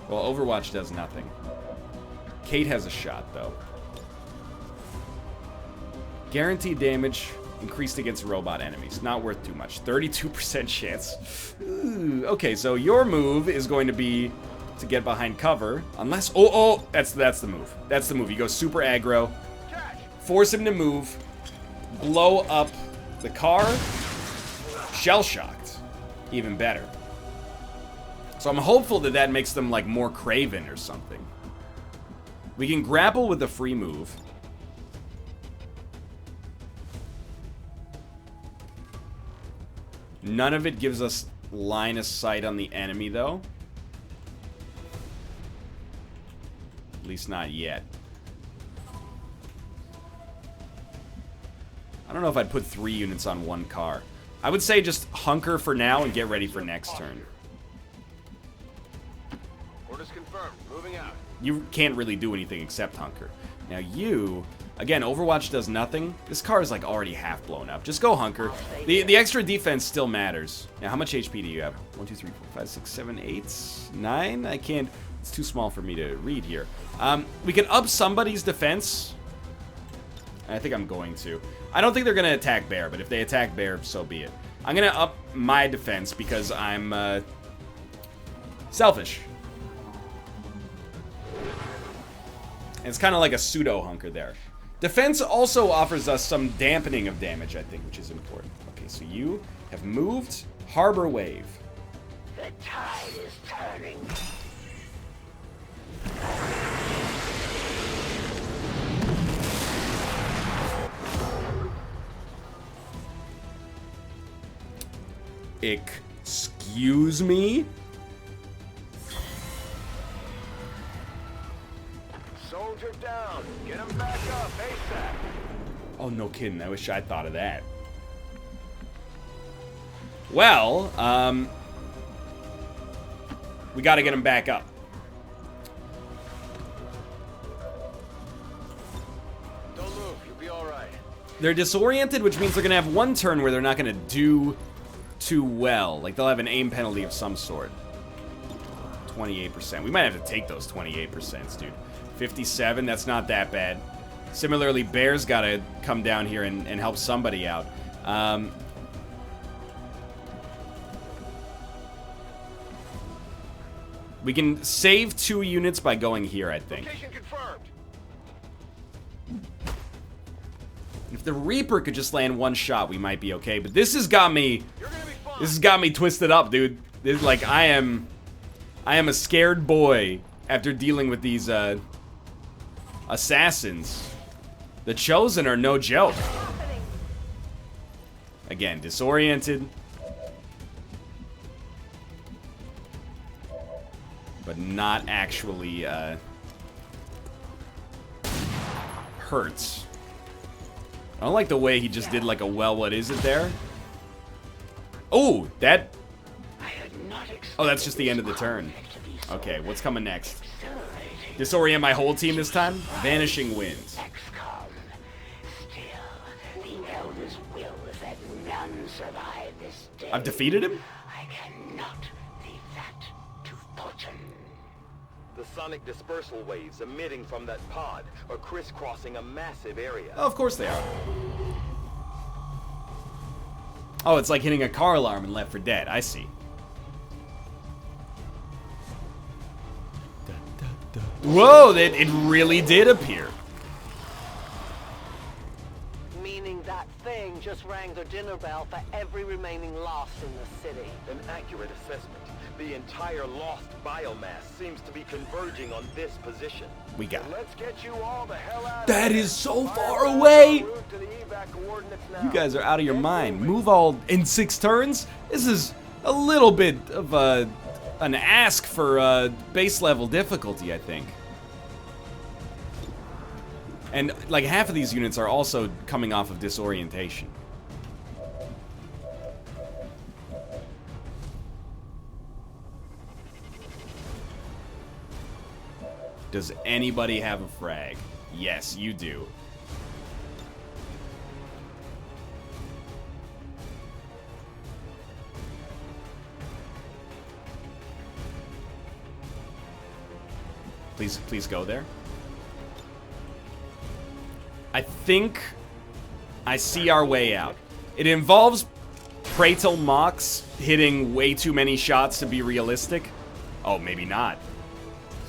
Well, Overwatch does nothing. Kate has a shot, though. Guaranteed damage increased against robot enemies. Not worth too much. 32% chance. Ooh, okay, so your move is going to be to get behind cover. Unless... Oh, that's the move. That's the move. You go super aggro. Force him to move. Blow up the car. Shell-shocked. Even better. So I'm hopeful that that makes them, like, more craven or something. We can grapple with the free move. None of it gives us line of sight on the enemy, though. At least not yet. I don't know if I'd put 3 units on one car. I would say just hunker for now and get ready for next turn. Orders confirmed. Moving out. You can't really do anything except hunker. Now you... Again, Overwatch does nothing. This car is like already half blown up. Just go hunker. The extra defense still matters. Now, how much HP do you have? 1, 2, 3, 4, 5, 6, 7, 8, 9? I can't... It's too small for me to read here. We can up somebody's defense. I think I'm going to. I don't think they're going to attack Bear, but if they attack Bear, so be it. I'm going to up my defense because I'm selfish. And it's kind of like a pseudo hunker there. Defense also offers us some dampening of damage, I think, which is important. Okay, so you have moved Harbor Wave. The tide is turning. Excuse me? Soldier down. Get him back up, ASAP. Oh, no kidding. I wish I'd thought of that. Well, we gotta get him back up. Don't move. You'll be all right. They're disoriented, which means they're gonna have one turn where they're not gonna do too well. Like, they'll have an aim penalty of some sort. 28%. We might have to take those 28%, dude. 57, that's not that bad. Similarly, Bear's gotta come down here and help somebody out. We can save 2 units by going here, I think. Location confirmed. If the Reaper could just land one shot, we might be okay. But this has got me... This has got me twisted up, dude. This, like, I am a scared boy after dealing with these, assassins. The Chosen are no joke. Again, disoriented. But not actually, hurts. I don't like the way he just did like a well, what is it there? Oh, that... Oh, that's just the end of the turn. Okay, what's coming next? Disorient my whole team this time? Vanishing Winds. XCOM. Still, the Elders will that none survive this stay. I've defeated him? I cannot leave that to fortune. The sonic dispersal waves emitting from that pod are crisscrossing a massive area. Oh, of course they are. Oh, it's like hitting a car alarm in Left 4 Dead. I see. Whoa, it really did appear. Meaning that thing just rang the dinner bell for every remaining lost in the city. An accurate assessment. The entire lost biomass seems to be converging on this position. We got it. Let's get you all the hell out of That here. is so Fire far back away. en route to the evac coordinates now. You guys are out of your mind. Move all in 6 turns? This is a little bit of an ask for base level difficulty, I think. And like half of these units are also coming off of disorientation. Does anybody have a frag? Yes, you do. Please go there. I think I see our way out. It involves Praetel Mox hitting way too many shots to be realistic. Oh, maybe not.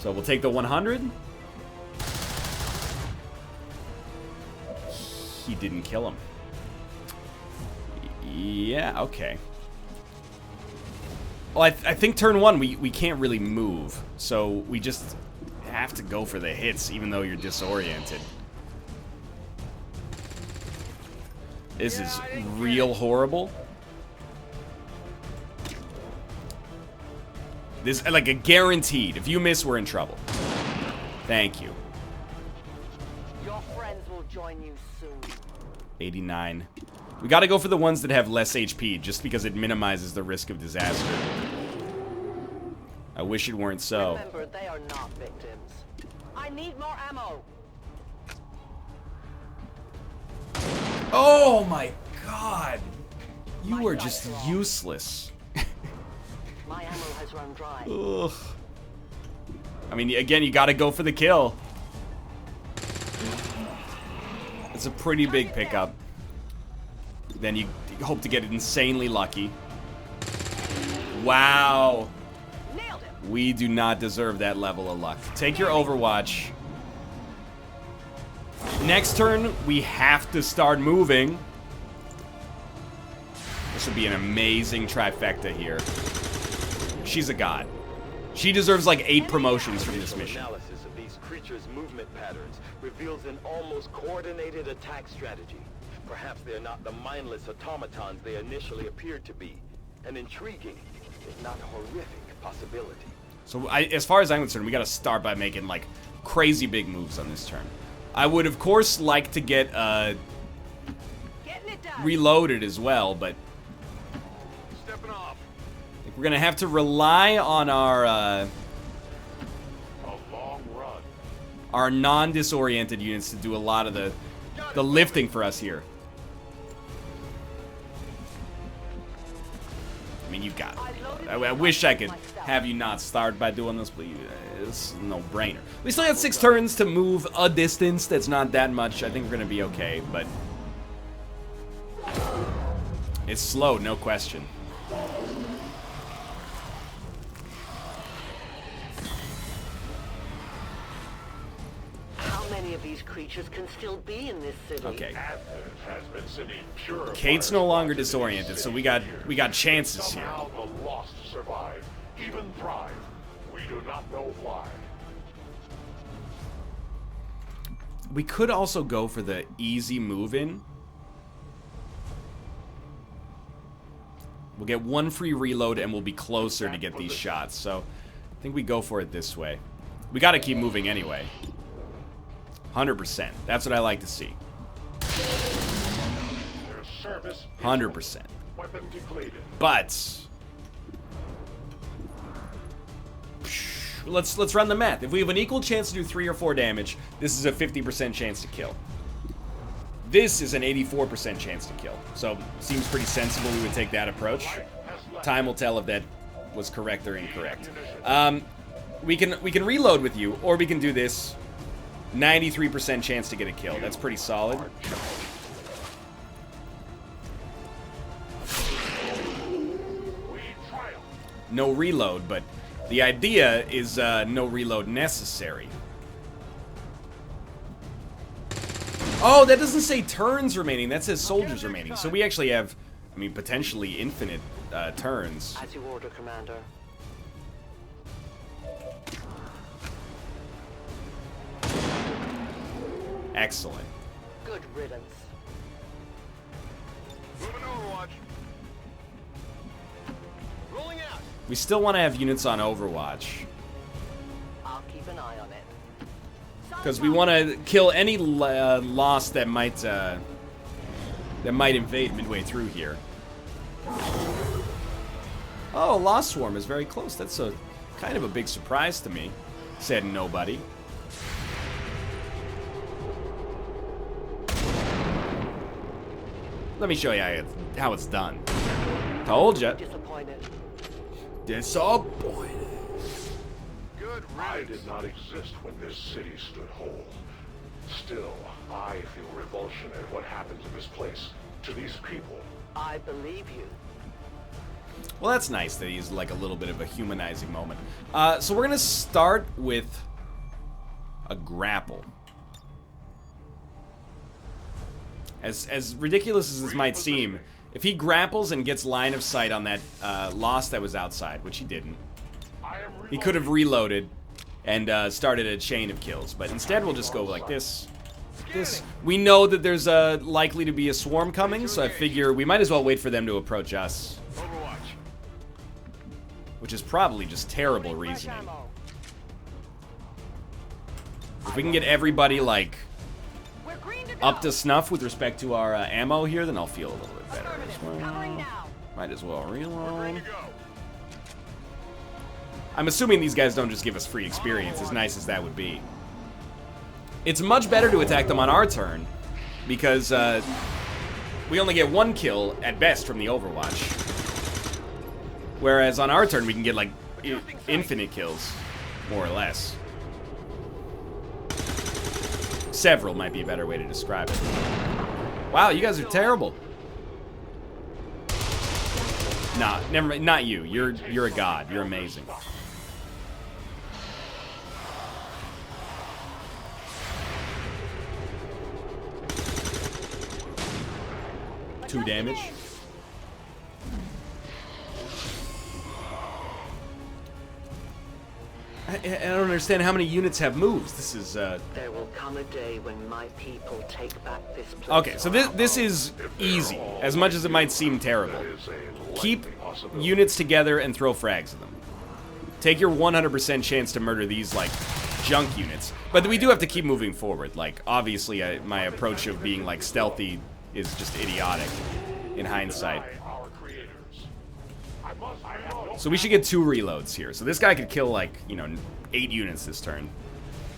So we'll take the 100. He didn't kill him. Yeah, okay. Well, I think turn 1 we can't really move. So we just have to go for the hits even though you're disoriented. This is real horrible. This, like, a guaranteed. If you miss, we're in trouble. Thank you. Your friends will join you soon. 89. We gotta go for the ones that have less HP, just because it minimizes the risk of disaster. I wish it weren't so. Remember, they are not victims. I need more ammo. Oh my god! You are just useless. My ammo has run dry. Ugh. I mean, again, you gotta go for the kill. It's a pretty big pickup. Then you hope to get insanely lucky. Wow. Nailed him. We do not deserve that level of luck. Take your Overwatch. Next turn, we have to start moving. This would be an amazing trifecta here. She's a god. She deserves like 8 promotions from this mission. Analysis of these creatures' movement patterns reveals an almost coordinated attack strategy. Perhaps they're not the mindless automatons they initially appeared to be. An intriguing, if not horrific, possibility. So as far as I'm concerned, we gotta start by making like crazy big moves on this turn. I would of course like to get reloaded as well, but Stepping off. I think we're gonna have to rely on our A long run. our non-disoriented units to do a lot of the lifting for us here. I mean, you got it. I wish I could have you not start by doing this, but it's a no-brainer. We still got 6 turns to move a distance that's not that much. I think we're gonna be okay, but it's slow, no question. How many of these creatures can still be in this city? Okay. Athens has been sending purifiers. Kate's no longer into the disoriented, so city we got years. chances here. Somehow the lost survive, even thrive. We do not know why. We could also go for the easy move-in. We'll get 1 free reload and we'll be closer to get these shots. So I think we go for it this way. We got to keep moving anyway. 100%. That's what I like to see. Their service 100%. weapon depleted. But let's run the math. If we have an equal chance to do 3 or 4 damage, this is a 50% chance to kill. This is an 84% chance to kill. So, seems pretty sensible we would take that approach. Time will tell if that was correct or incorrect. We can reload with you, or we can do this. 93% chance to get a kill. That's pretty solid. No reload, but the idea is no reload necessary. Oh, that doesn't say turns remaining. That says soldiers remaining. So we actually have, I mean, potentially infinite turns. As you order, Commander. Excellent. Good riddance. Moving Overwatch. Rolling out. We still want to have units on Overwatch. I'll keep an eye on it. Because we want to kill any loss that might invade midway through here. Oh, Lost Swarm is very close. That's a kind of a big surprise to me. Said nobody. Let me show you how it's done. Told ya. Disappointed. Disappointed. Good I did not exist when this city stood whole. Still, I feel revulsion at what happened to this place, to these people. I believe you. Well, that's nice that he's like a little bit of a humanizing moment. So we're gonna start with a grapple. As ridiculous as this might seem, if he grapples and gets line of sight on that loss that was outside, which he didn't, he could have reloaded and started a chain of kills. But instead, we'll just go like this. We know that there's likely to be a swarm coming, so I figure we might as well wait for them to approach us. Which is probably just terrible reasoning. If we can get everybody, like, up to snuff with respect to our ammo here, then I'll feel a little bit better as well. Might as well reload. I'm assuming these guys don't just give us free experience, as nice as that would be. It's much better to attack them on our turn, because we only get one kill at best from the Overwatch. Whereas on our turn, we can get, like, infinite kills, more or less. Several might be a better way to describe it. Wow, you guys are terrible. Nah, never mind. Not you. You're a god. You're amazing. Two damage. I don't understand how many units have moves. This is There will come a day when my people take back this place. okay, so this is easy, as much as it might seem terrible. Keep units together and throw frags at them. Take your 100% chance to murder these, like, junk units. But we do have to keep moving forward. Like, obviously, my approach of being, like, stealthy is just idiotic in hindsight. So we should get 2 reloads here. So this guy could kill, like, you know, 8 units this turn.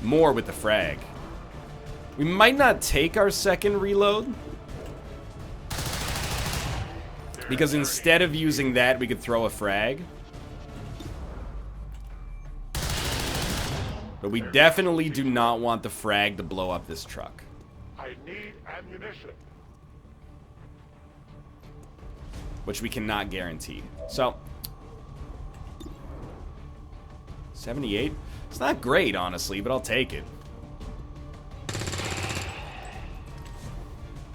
More with the frag. We might not take our second reload, because instead of using that, we could throw a frag. But we definitely do not want the frag to blow up this truck. I need ammunition. Which we cannot guarantee. So 78? It's not great, honestly, but I'll take it.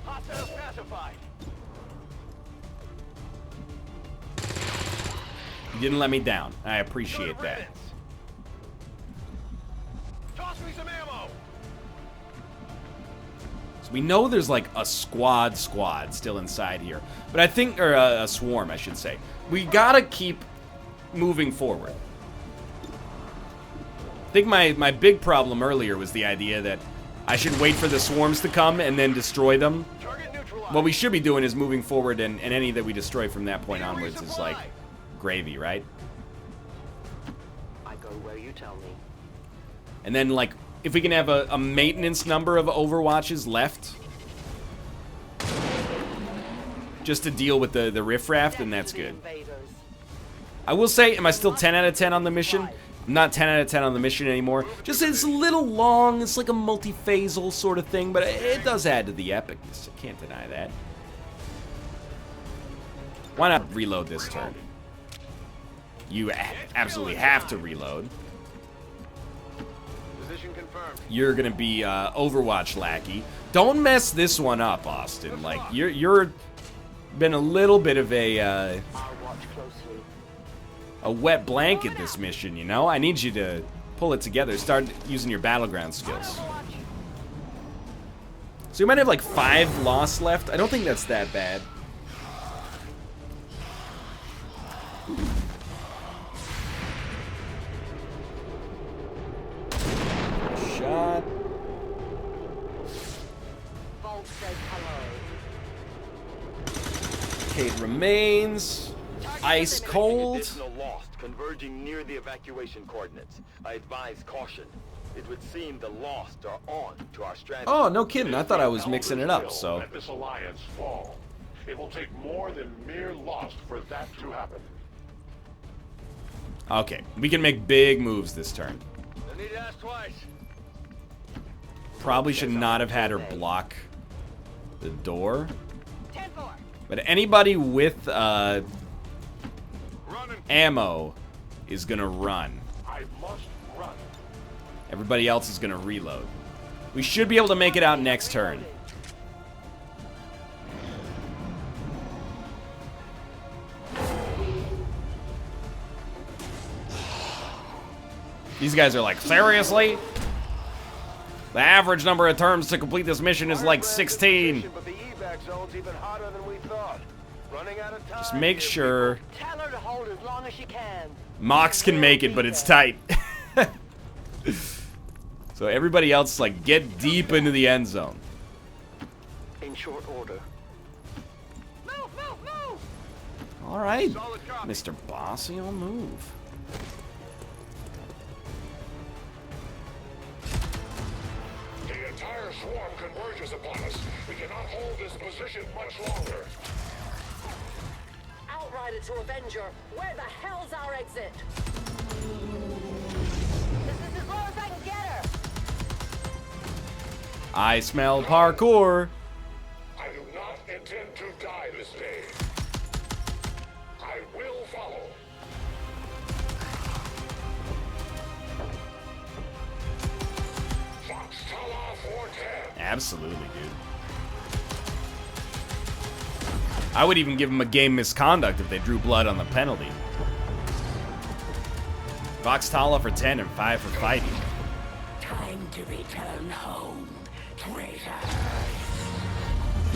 Hostile pacified. You didn't let me down. I appreciate that. Toss me some ammo. So we know there's like a squad still inside here. But I think, or a swarm, I should say. We gotta keep moving forward. I think my big problem earlier was the idea that I should wait for the swarms to come and then destroy them. What we should be doing is moving forward, and any that we destroy from that point onwards is like gravy, right? I go where you tell me. And then, like, if we can have a maintenance number of Overwatches left, just to deal with the riffraff, then that's good. I will say, am I still 10 out of 10 on the mission? I'm not 10 out of 10 on the mission anymore. Just it's a little long. It's like a multi-phasal sort of thing, but it does add to the epicness. I can't deny that. Why not reload this turn? You absolutely have to reload. Position confirmed. You're gonna be Overwatch lackey. Don't mess this one up, Austin. Like you're been a little bit of a wet blanket this mission, you know? I need you to pull it together. Start using your battleground skills. So you might have like 5 lost left. I don't think that's that bad. Shot. Kate remains. Ice cold. Additional lost converging near the evacuation coordinates. I advise caution. It would seem the lost are on to our strategy. Oh, no kidding. I thought I was mixing it up, so. Let this alliance fall. It will take more than mere lost for that to happen. Okay, we can make big moves this turn. No need to ask twice. Probably should not have had her block the door. But anybody with ammo is gonna run. I must run. Everybody else is gonna reload. We should be able to make it out next turn. These guys are like, seriously? The average number of turns to complete this mission is like 16. But the evac zone's even hotter than we thought. Running out of time. Just make sure Tell her to hold as long as she can. Mox can make it, but it's tight. So everybody else, like, get deep into the end zone. In short order. Move, move, move! All right, Mr. Bossy, I'll move. The entire swarm converges upon us. We cannot hold this position much longer. Outrider to Avenger, where the hell's our exit? This is as low as I can get her. I smell parkour. I do not intend to die this day. I will follow. Fox Tala 410. Absolutely, dude. I would even give him a game misconduct if they drew blood on the penalty. Vox Tala for 10 and 5 for fighting. Time to return home, traitor.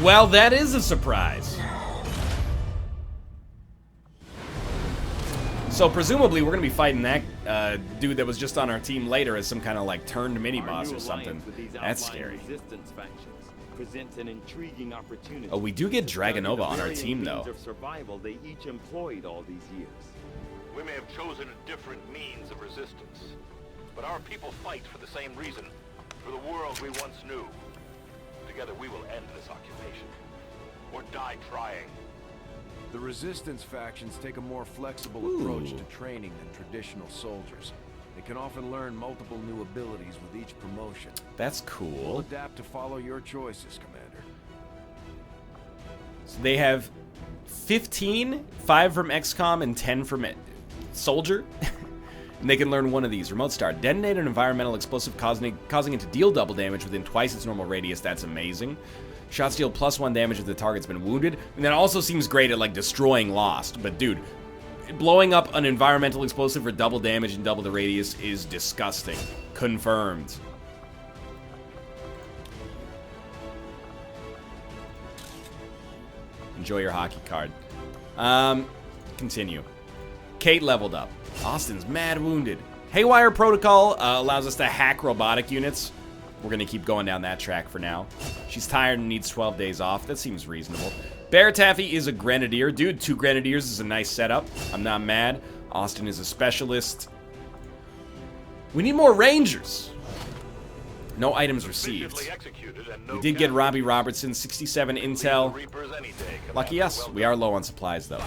Well, that is a surprise. So presumably we're gonna be fighting that dude that was just on our team later as some kind of like turned mini boss or something. That's scary. Presents an intriguing opportunity. Oh, we do get Dragonova on our team though. Of survival they each employed all these years. We may have chosen a different means of resistance, but our people fight for the same reason, for the world we once knew. Together we will end this occupation, or die trying. The Resistance factions take a more flexible approach to training than traditional soldiers. They can often learn multiple new abilities with each promotion. That's We'll cool. adapt to follow your choices, Commander. So they have 15, 5 from XCOM and 10 from Soldier. And they can learn one of these. Remote Start. Detonate an environmental explosive causing it to deal double damage within twice its normal radius. That's amazing. Shots deal +1 damage if the target's been wounded. And that also seems great at like destroying Lost. But dude, blowing up an environmental explosive for double damage and double the radius is disgusting. Confirmed. Enjoy your hockey card. Continue. Kate leveled up. Austin's mad wounded. Haywire Protocol allows us to hack robotic units. We're going to keep going down that track for now. She's tired and needs 12 days off. That seems reasonable. Bear Taffy is a Grenadier. Dude, 2 Grenadiers is a nice setup. I'm not mad. Austin is a Specialist. We need more Rangers. No items received. Viciously executed and no We did get casualties. Robbie Robertson, 67 intel. Reapers any day, Lucky Commander. us, Well we done. are low on supplies though.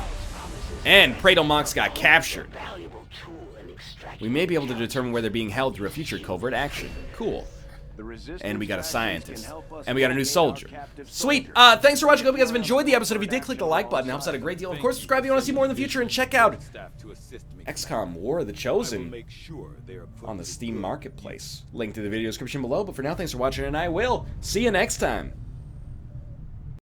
And Pradle Monks got captured. Valuable tool in extracting We may be able to determine where they're being held through a future covert action. Cool. And we got a scientist. And we got a new soldier. Sweet. Thanks for watching. I hope you guys have enjoyed the episode. If you did, click the like button. It helps out a great deal. Of course, subscribe if you want to see more in the future. And check out XCOM War of the Chosen on the Steam Marketplace. Link to the video description below. But for now, thanks for watching, and I will see you next time.